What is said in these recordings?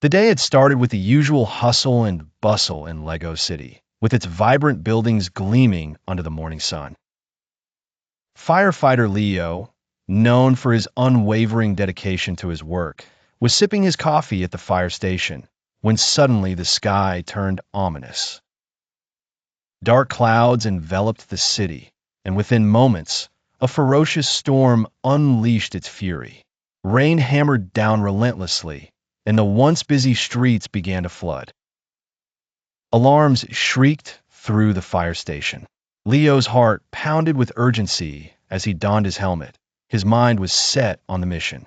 The day had started with the usual hustle and bustle in Lego City, with its vibrant buildings gleaming under the morning sun. Firefighter Leo, known for his unwavering dedication to his work, was sipping his coffee at the fire station when suddenly the sky turned ominous. Dark clouds enveloped the city, and within moments, a ferocious storm unleashed its fury. Rain hammered down relentlessly, and the once busy streets began to flood. Alarms shrieked through the fire station. Leo's heart pounded with urgency as he donned his helmet. His mind was set on the mission.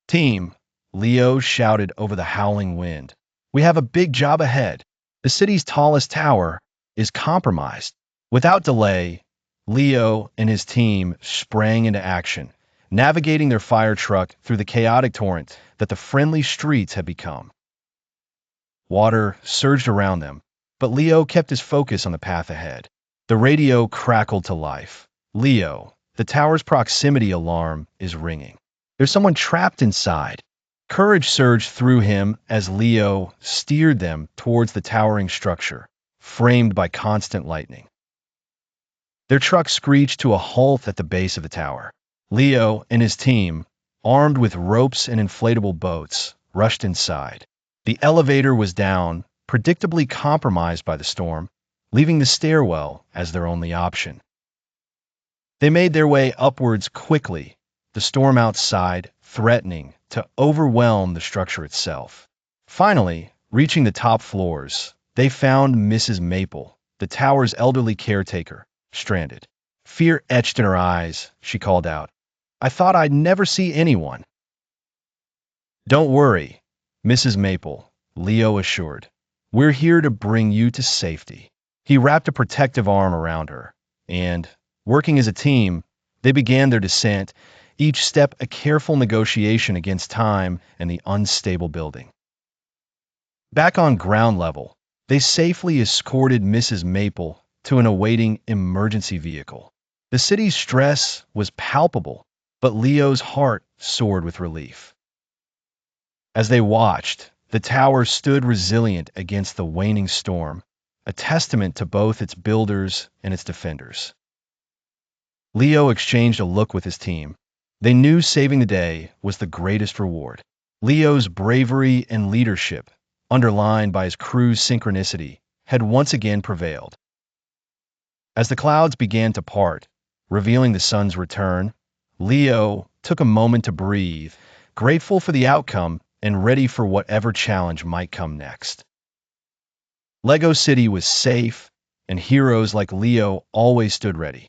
"Team," Leo shouted over the howling wind, "we have a big job ahead. The city's tallest tower is compromised." Without delay, Leo and his team sprang into action, navigating their fire truck through the chaotic torrent that the friendly streets had become. Water surged around them, but Leo kept his focus on the path ahead. The radio crackled to life. "Leo, the tower's proximity alarm is ringing. There's someone trapped inside." Courage surged through him as Leo steered them towards the towering structure, framed by constant lightning. Their truck screeched to a halt at the base of the tower. Leo and his team, armed with ropes and inflatable boats, rushed inside. The elevator was down, predictably compromised by the storm, leaving the stairwell as their only option. They made their way upwards quickly, the storm outside threatening to overwhelm the structure itself. Finally, reaching the top floors, they found Mrs. Maple, the tower's elderly caretaker, stranded. Fear etched in her eyes, she called out, "I thought I'd never see anyone." "Don't worry, Mrs. Maple," Leo assured. "We're here to bring you to safety." He wrapped a protective arm around her, and, working as a team, they began their descent, each step a careful negotiation against time and the unstable building. Back on ground level, they safely escorted Mrs. Maple to an awaiting emergency vehicle. The city's stress was palpable, but Leo's heart soared with relief. As they watched, the tower stood resilient against the waning storm, a testament to both its builders and its defenders. Leo exchanged a look with his team. They knew saving the day was the greatest reward. Leo's bravery and leadership, underlined by his crew's synchronicity, had once again prevailed. As the clouds began to part, revealing the sun's return, Leo took a moment to breathe, grateful for the outcome and ready for whatever challenge might come next. Lego City was safe, and heroes like Leo always stood ready.